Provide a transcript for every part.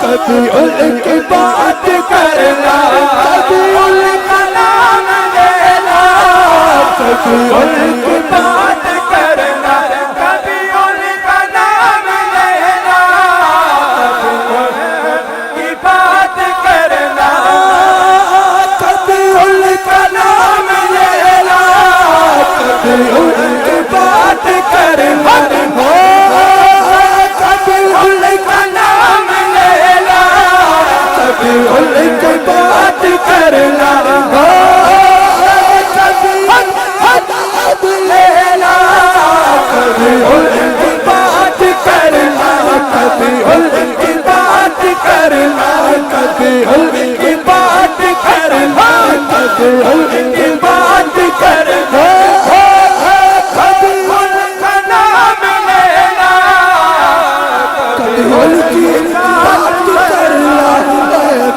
کبھی ان کی بات کرنا، کبھی ان کا نام لینا، کبھی ان کی بات کرنا، کبھی ان کا نام لینا، کبھی ان کی بات کرنا، کبھی ان کا نام لینا، کبھی ان کی بات کرنا، کبھی ان کا نام لینا، کبھی ان کی بات کرنا، کبھی بات لینا، کبھی ان کی بات کرنا، کبھی ان کی بات کرنا، کبھی ان کی بات کرنا، کبھی ان کی بات کرنا، کبھی ان کا نام لینا، کبھی ان کی بات کرنا،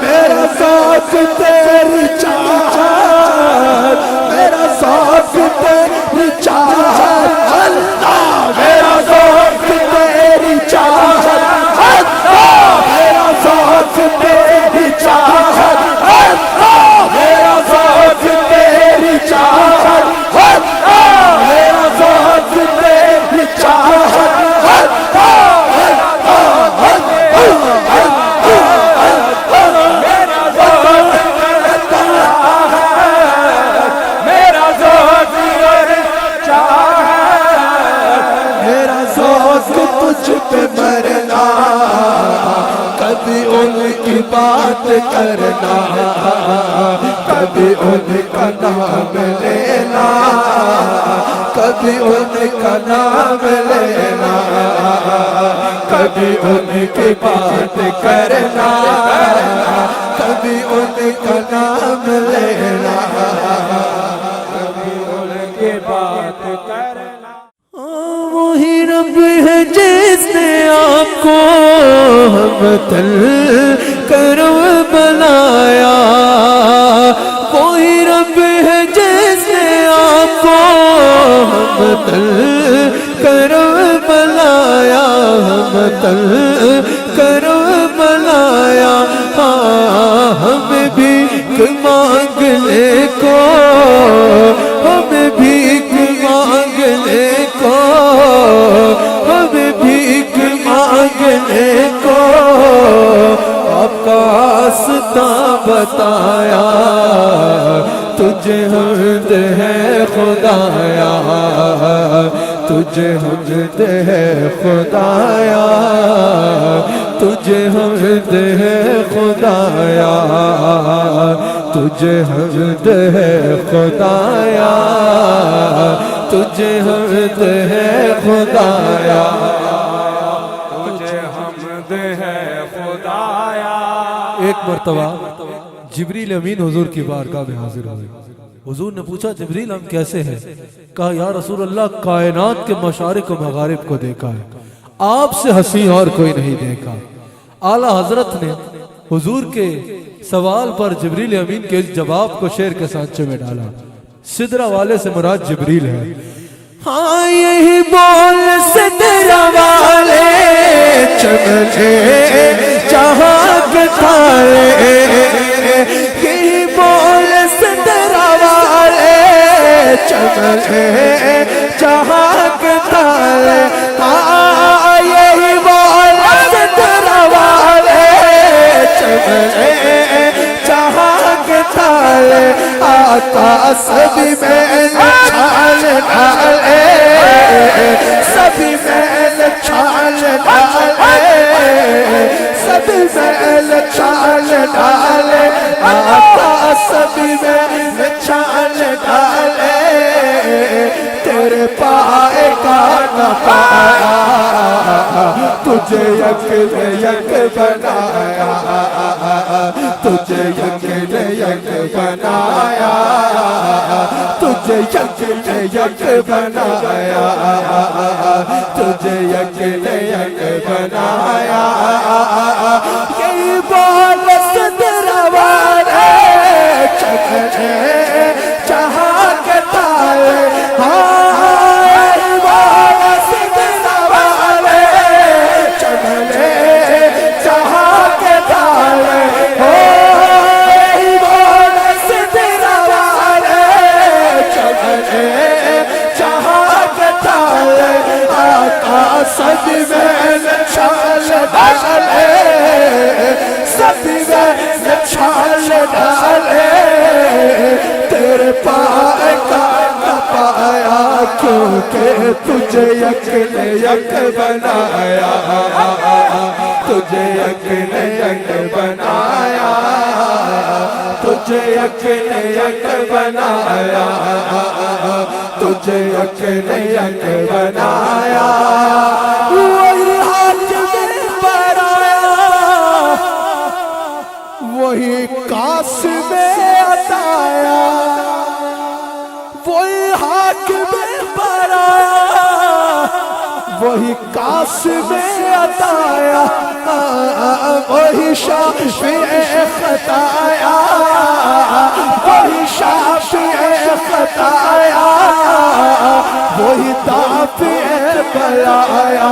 میرا ذوق تیری چاہت، میرا ذوق تیری چاہت، اللہ میرا ذوق تیری چاہت، اللہ میرا ذوق تیری چاہت، اللہ میرا ذوق تیری چاہت، اللہ میرا ذوق تیری چاہت، مرنا، کبھی ان کی بات کرنا، کبھی ان کا نام لینا، کبھی ان کا نام لینا، کبھی ان کی بات کرنا، کبھی ان کا نام لینا، کبھی ان کی بات کرنا۔ وہی رب ہے جس نے آپ کو ہمدل کرم بنایا، وہی رب ہے جس نے آپ کو ہمدل کرم بنایا، ہمدل کرم بنایا، ہمیں بھیک مانگنے کو، ہمیں بھیک مانگنے کو، ہمیں بھیک مانگنے کو آپ کا راستہ بتایا، تجھے حمد ہے خدایا، تجھے حمد ہے خدایا، تجھے حمد ہے خدایا، تجھے حمد ہے خدایا، تجھے حمد ہے خدایا، تجھے حمد ہے خدایا۔ ایک مرتبہ جبریل امین حضور کی بارگاہ میں حاضر ہوئے، حضور نے پوچھا جبریل ہم کیسے ہیں؟ کہا یا رسول اللہ کائنات کے مشارق و مغارب کو دیکھا ہے، آپ سے حسین اور کوئی نہیں دیکھا۔ اعلیٰ حضرت نے حضور کے سوال پر جبریل امین کے اس جواب کو شعر کے سانچے میں ڈالا۔ سدرہ والے سے مراد جبریل ہے۔ ہاں یہی بول سدرہ والے چمچے جہاں کے تھالے، یہی بول سدرہ والے چمچے جہاں کے تھالے، ہاں یہی بول سدرہ والے چمچے جہاں کے تھالے، آقا سبھی میں چھال ڈالے، سبھی میں چھال ڈالے، سبھی میں چھال ڈالے، آقا سبھی میں چھال ڈالے، تیرے پائے کا نہ پایا، تجھے یک یک بنایا، تجھے یک یک بنایا، تجھے یک یک بنایا، تجھے یک یک بنایا، یہی بول سدرہ والے چمچے جہاں کے تالے، سدرہ والے چمچے جہاں کے صدمے میں چھال ڈالے صدمے میں چھال ڈالے تیرے پائے کا نہ پایا کیونکہ تجھے یک نے یک بنایا تجھے یک نے یک بنایا تجھے یک نے یک بنایا تجھے یک نے یک بنایا وہی ہاتھ میں برایا وہی کاس میں عطایا وہی ہاتھ میں برایا وہی کاس میں عطایا وہی شافع خطایا وہی شافع خطایا وہی دافع بلایا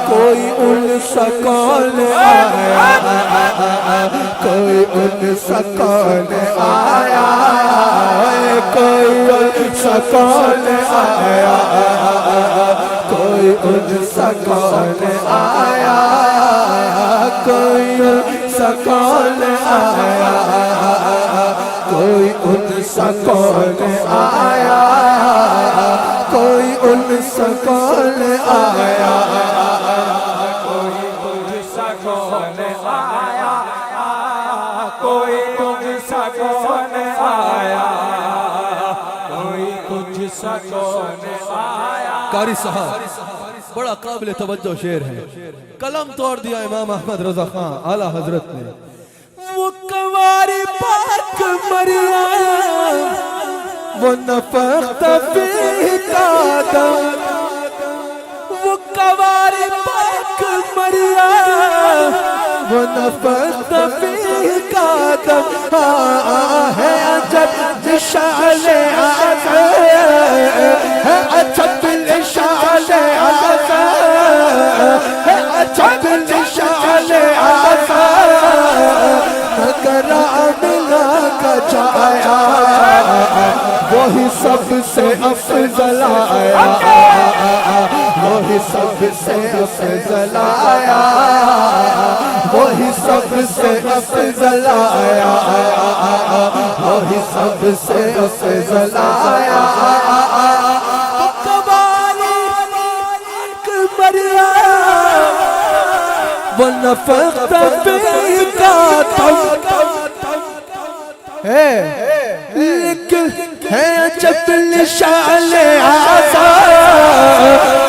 کوئی ان سکون آیا کوئی ان سکون آیا کوئی ان سکون آیا کوئی ان سکون آیا کوئی ان سکون آیا کوئی ان سکون آیا کوئی ان سکون آیا کوئی ان سکون آیا کوئی ان سکون آیا کوئی کچھ سکون آیا قاری صاحب بڑا قابل توجہ شعر ہے قلم توڑ دیا امام احمد رضا خان اعلیٰ حضرت نے وہ کنواری پاک مریم وہ نفخت فیہ آدم وہ کنواری پاک مریم وہ نفخت فیہ آدم ہے عجب نشان آدم ہے عجب نشان آدم ہے عجب نشان آدم مگر آمنہ کا جایا وہی سب سے افضل آیا وہی سب سے افضل آیا وہی سب سے افضل آیا وہی سب سے افضل آیا ونفخت فیہ آدم ہے لیکن ہے عجب نشان آدم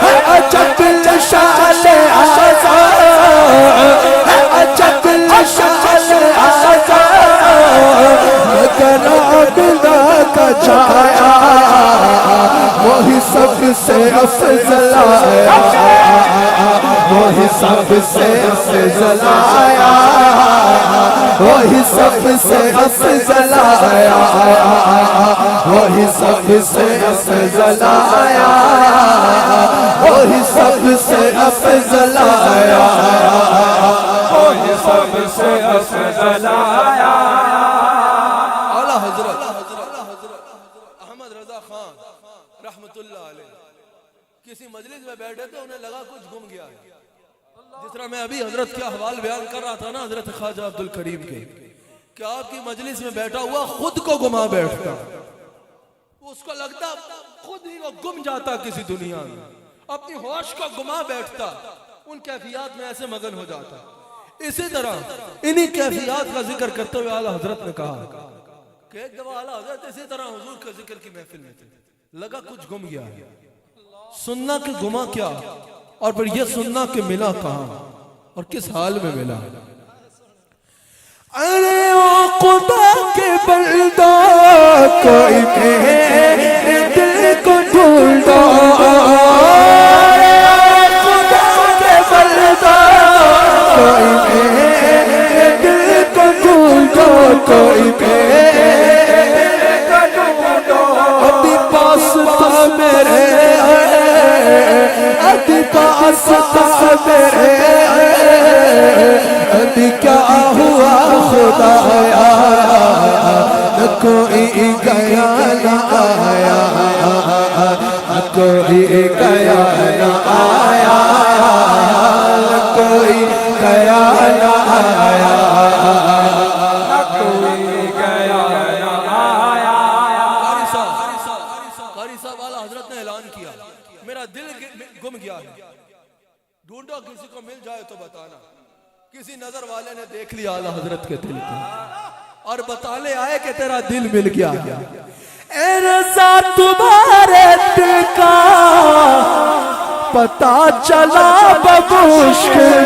ہے عجب نشان آدم ہے عجب نشان آدم مگر آمنہ کا جایا وہی سب سے افضل آیا وہی سب سے افضل آیا وہی سب سے افضل آیا وہی سب سے افضل آیا وہی سب سے افضل آیا وہی سب سے افضل آیا اعلیٰ حضرت احمد رضا خان رحمت اللہ علیہ کسی مجلس میں بیٹھے تھے انہیں لگا کچھ گم گیا ہے جس طرح میں ابھی حضرت کے احوال بیان کر رہا تھا نا حضرت خواجہ عبدالکریم کے کہ آپ کی مجلس میں بیٹھا ہوا خود کو گما بیٹھتا اس کو لگتا خود ہی وہ گم جاتا کسی دنیا میں اپنی ہوش کو گما بیٹھتا ان کیفیات میں ایسے مگن ہو جاتا اسی طرح انہی کیفیات کا ذکر کرتے ہوئے اعلیٰ حضرت نے کہا کہ ایک دفعہ اعلیٰ حضرت اسی طرح حضور کے ذکر کی محفل میں تھے لگا کچھ گم گیا سننا کہ گما کیا اور پھر یہ سننا کہ ملا کہاں اور کس حال میں ملا ارے او خدا کے بندہ کوئی میرے دل کو ڈھونڈو ارے او خدا کے بندہ کوئی میرے دل کو ڈھونڈو کوئی میرے دل کو ڈھونڈو ابھی پاس تھا میرے ابھی پاس تھا میرے ابھی کیا ہوا خدایا نہ کوئی گیا نہ آیا ڈھونڈو کسی کو مل جائے تو بتانا کسی نظر والے نے دیکھ لیا اعلیٰ حضرت کے دل کو اور بتانے آئے کہ تیرا دل مل گیا اے رضا تمہارے دل کا پتا چلا بمشکل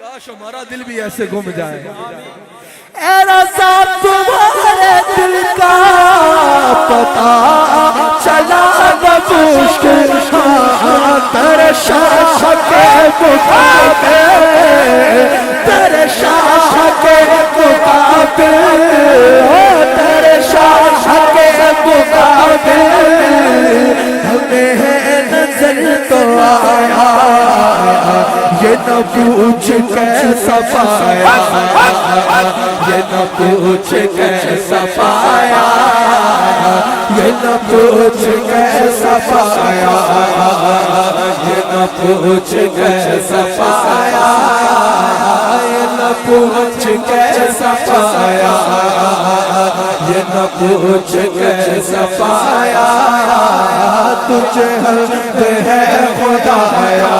کاش ہمارا دل بھی ایسے گم جائے اے رضا تمہارے دل کا پتا چلا بمشکل تیرے شاہ کے مقابل تیرے شاہ کے مقابل تیرے شاہ کے مقابل ہمیں نظر تو آیا یہ نہ پوچھ کیسا پایا یہ نہ پوچھ کیسا پایا یہ نہ پوچھ کیسا پایا یہ نہ پوچھ کیسا پایا یہ نہ پوچھ کیسا پایا یہ نہ پوچھ کیسا پایا تجھے حمد ہے خدایا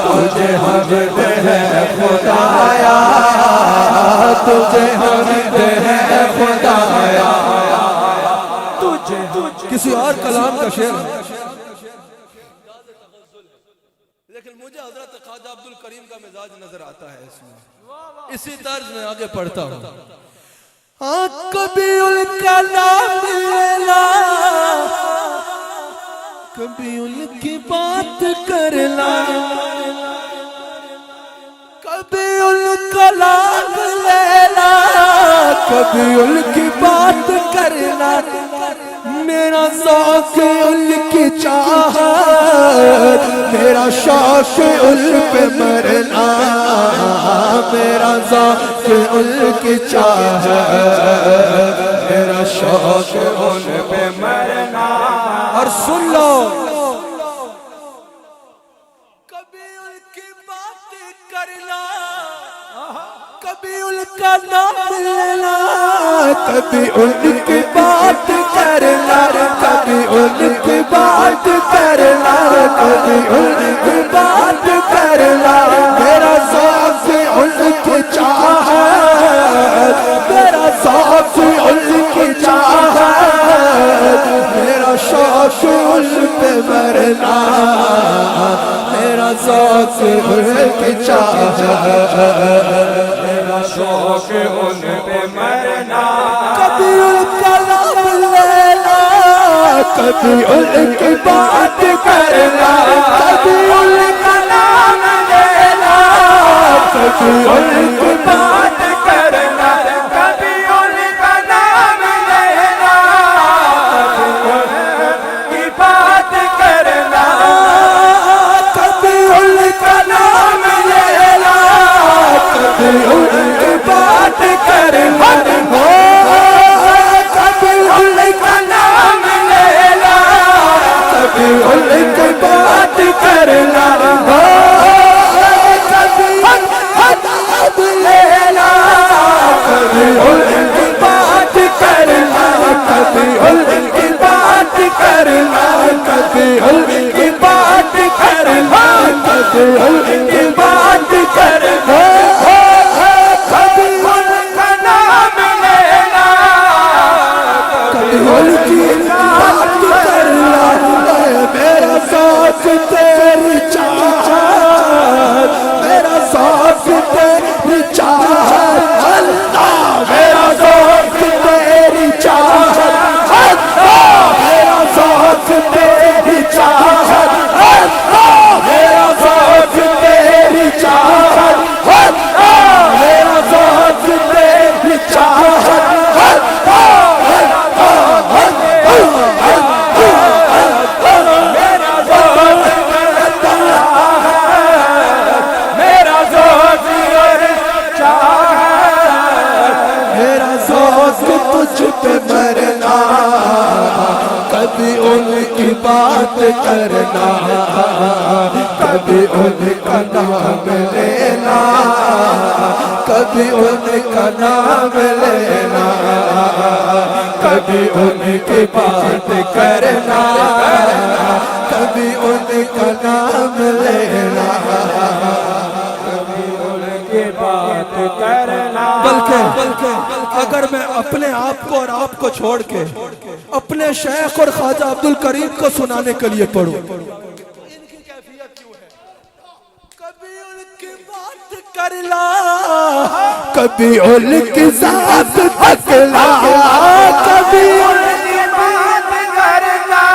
تجھے حمد ہے خدایا تجھے حمد ہے خدایا تجھے کسی اور کلام کا شعر لیکن مجھے حضرت خواجہ عبدالکریم کا مزاج نظر آتا ہے اس میں اسی طرز میں آگے پڑھتا ہوں کبھی ان کا نام لینا کبھی ان کی بات کرنا کبھی ان کا نام لینا کبھی ان کی بات کرنا میرا ذوق ان کی چاہت میرا شوق ان پہ مرنا میرا ذوق ان کی چاہت میرا شوق ان پہ مرنا اور سن لو کبھی ان کی بات کرنا کبھی ان کا نام لینا کبھی ان کی بات کرنا کبھی ان کی بات کرنا کبھی ان کی بات کرنا میرا ذوق ان کی چاہت میرا ذوق ان کی چاہت میرا شوق ان پہ مرنا میرا ذوق ان کی چاہت میرا شوق ان پہ مرنا کبھی ان کا نام لینا کبھی ان کی بات کرنا کبھی ان کا نام لینا کبھی ان کی بات کرنا کبھی ان کا نام لینا کبھی ان کی بات کرنا کبھی ان کا نام لینا کبھی ان کی بات کرنا کبھی ان کا نام لینا کبھی ان کی بات کرنا کبھی حد لینا کبھی ان کی بات کرنا کبھی ان کی بات کرنا کبھی ان کی بات کرنا کبھی ان کی بات کرنا کبھی ان کا نام لینا کبھی ان کی بات کرنا میرا ذوق تیری چاہت میرا ذوق تیری چاہت اللہ میرا ذوق تیری چاہت اللہ میرا ذوق تیری چاہت اللہ میرا ذوق تیری چاہت اللہ میرا ذوق تیری چاہت مرنا کبھی ان کی بات کرنا کبھی ان کا نام لینا کبھی ان کا نام لینا کبھی ان کی بات کرنا کبھی بلکہ اگر میں اپنے آپ کو اور آپ کو چھوڑ کے اپنے شیخ اور خواجہ عبد الکریم کو سنانے کے لیے پڑھوں، ان کی کیفیت کیوں ہے؟ کبھی ان کی بات کر لا، کبھی ان کی ذات تک لا، کبھی ان کی بات کر لا،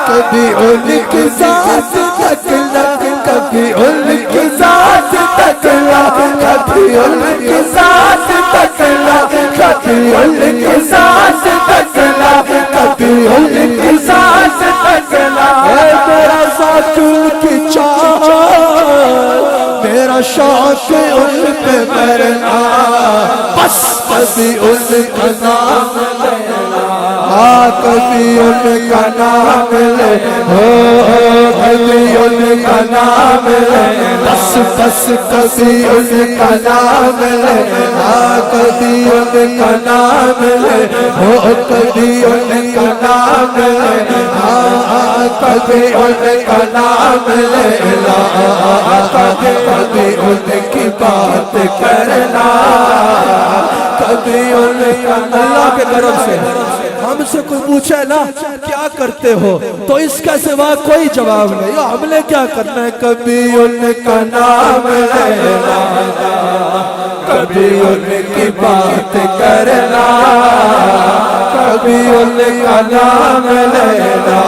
کبھی ان کی ذات تک لا، کبھی ان کی ذات تک لا، کبھی ان کی ذات تک لا، کبھی ان کی ذات تک لا، کبھی ان کی ذات تک لا۔ اے میرا ذات ان کی چاہت، میرا شوق ان پہ مرنا، بس کبھی ان کا نام لینا، کبھی ان کا نام لے، کبھی ان کا نام لے، بس بس کبھی ان کا نام لے، کبھی ان کا نام لے، کبھی ان کا نام لے، کبھی ان کا نام لینا، کبھی ان کی بات کرنا، کبھی ان کا اللہ کے کرم سے ہم سے کوئی پوچھے نا کیا کرتے ہو تو اس کا سوا کوئی جواب نہیں، ہم نے کیا کرنا ہے؟ کبھی ان کا نام لینا، کبھی ان کی بات کرنا، کبھی ان کا نام لینا،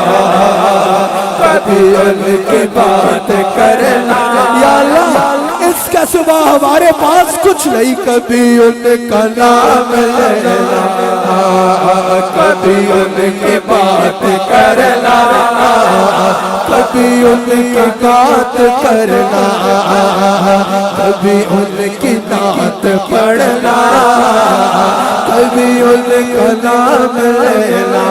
کبھی ان کی بات کرنا۔ یا اللہ اس کا سوا ہمارے پاس کچھ نہیں، کبھی ان کا نام لینا، کبھی ان کی بات کرنا، کبھی ان کی بات کرنا، کبھی ان کی نعت پڑھنا، کبھی ان کا نام لینا،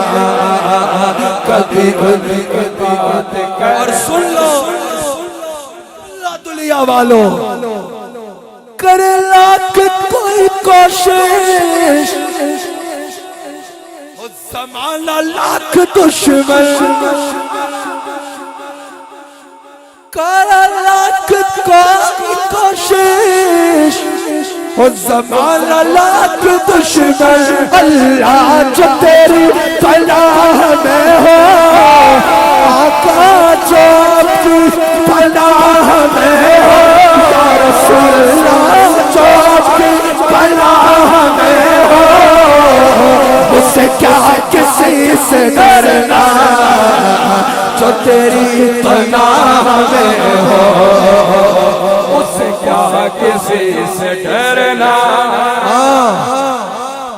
کبھی ان کی بات کرنا۔ اور سن لو اللہ دنیا والوں، کر لاکھ کوئی کوشش، زمانہ لاکھ دشمن، کر لاکھ کوئی کوشش، زمانہ لاکھ دشمن، اللہ جو تیری پناہ میں ہو، آقا جو اپنی پناہ میں ہو، یا رسول اللہ جو اپنی پناہ میں ہو، اس سے کیا کسی سے ڈرنا، جو تیری پناہ میں ہو، اس سے کیا کسی سے ڈرنا۔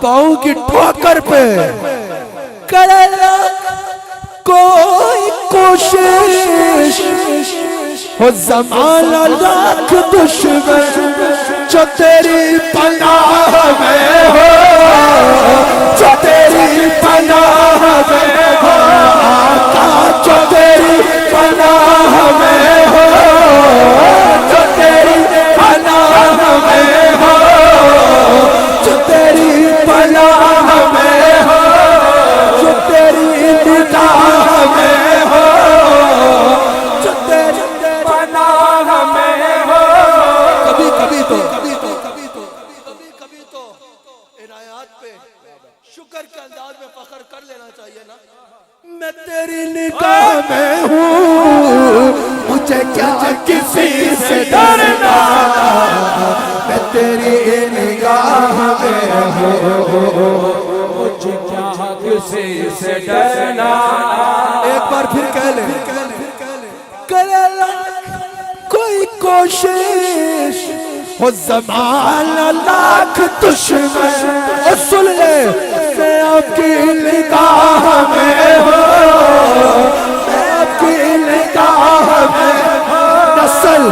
پاؤں کی ٹھوکر پہ کرنا کوئی کوشش، ہو زمانہ لاکھ دشمن، جو تیری پناہ میں ہو، جو تیری پناہ میں ہو، آقا جو تیری پناہ میں ہو، جو تیری پناہ میں ہو، جو تیری پناہ میں ہو، جو تیری نگاہ میں ہو، جو تیری پناہ میں ہو۔ کبھی کبھی تو عنایات پہ شکر کے انداز میں فخر کر لینا چاہیے نا، میں تیری نگاہ میں ہوں، مجھے کیا کسی سے ڈرنا، میں تیری نگاہ میں ہوں، مجھے کیا کسی سے ڈرنا۔ ایک بار پھر کہہ لیں، کرے کوئی کوشش، ہو زمانہ لاکھ دشمن، اور سن لے میں آپ کی نگاہ میں ہوں، میں آپ کی نگاہ میں ہوں، نسل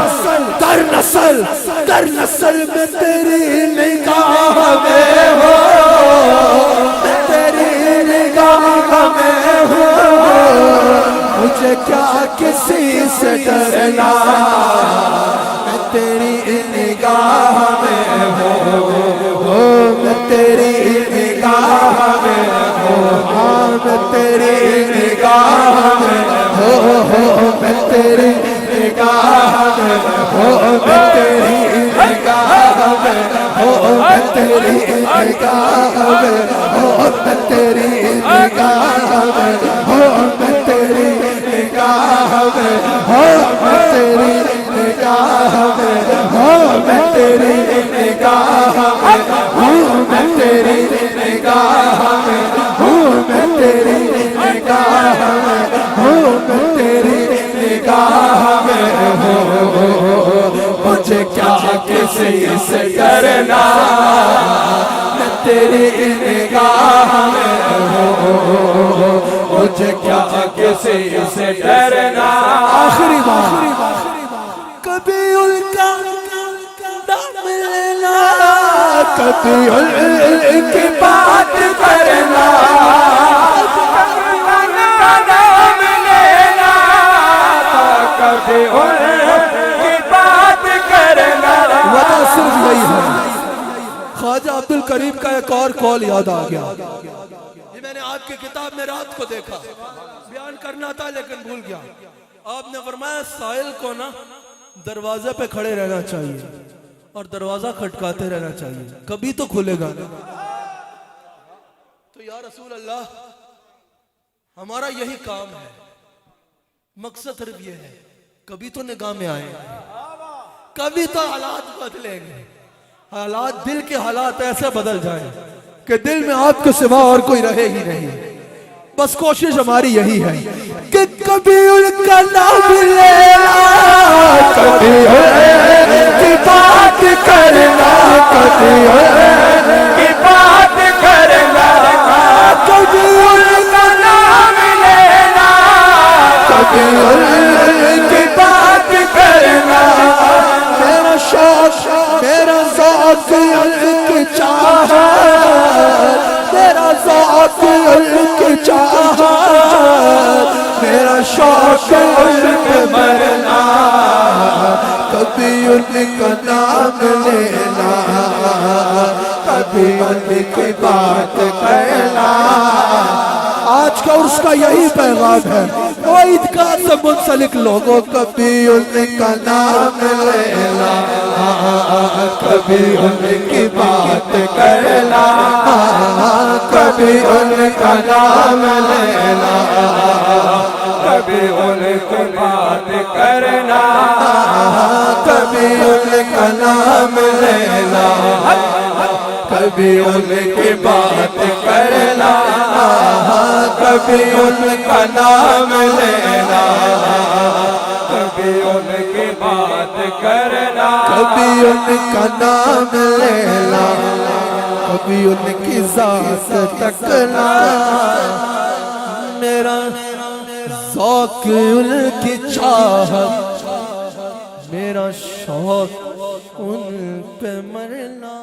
در نسل در نسل میں تیری نگاہ میں ہوں، میں تیری نگاہ میں ہوں، مجھے کیا کسی سے ڈرنا، میں تیری نگاہ میں ہوں، میں تیری نگاہ میں ہوں، میں تیری نگاہ میں ہوں، میں تیری نگاہ میں ہوں، میں تیری نگاہ میں ہوں، میں میں ہو میں تیری نگاہ میں ہو میں تیری نگاہ میں ہو میں تیری نگاہ میں ہو میں تیری نگاہ میں ہو میں تیری نگاہ میں ہو میں تیری نگاہ میں ہو میں تیری نگاہ میں ہو مجھے کیا کسی سے ڈرنا میں تیری نگاہ میں ہو مجھے کیا کسی سے ڈرنا آخری بار کبھی ان کا نام لینا کبھی ان کی بات کرنا کبھی ان کی بات کرنا وعدہ صرف یہی ہے خواجہ عبدالکریم کا ایک اور قول یاد آ گیا یہ میں نے آپ کی کتاب میں رات کو دیکھا بیان کرنا تھا لیکن بھول گیا آپ نے فرمایا سائل کو نا دروازے پہ کھڑے رہنا چاہیے اور دروازہ کھٹکاتے رہنا چاہیے کبھی تو کھلے گا تو یا رسول اللہ ہمارا یہی کام ہے مقصد صرف یہ ہے کبھی تو نگاہ میں آئیں کبھی تو حالات بدلیں گے حالات دل کے حالات ایسے بدل جائیں کہ دل میں آپ کے سوا اور کوئی رہے ہی نہیں بس کوشش ہماری یہی ہے کہ کبھی ان کا نام لینا کبھی ان کی بات کرنا کبھی ان کی بات کرنا کبھی ان کا نام لینا کبھی ان کی بات کرنا میرا شوق میرا ذوق ان کی چاہت میرا ذوق ان کی چاہت میرا شوق ان پہ مرنا کبھی ان کا نام لینا کبھی ان کی بات کرنا آج کا عرس کا یہی پیغام ہے وہ عیدگاہ سے منسلک لوگوں کبھی ان کا نام لینا کبھی ان کی بات کرنا کبھی ان کا نام لینا کبھی ان کی بات کرنا کبھی ان کا نام لینا کبھی ان کی بات کرنا کبھی ان کا نام لینا کبھی ان کی بات کرنا کبھی ان کا نام لینا کبھی ان کی ذات تکنا میرا ذوق ان کی چاہت میرا شوق ان پہ مرنا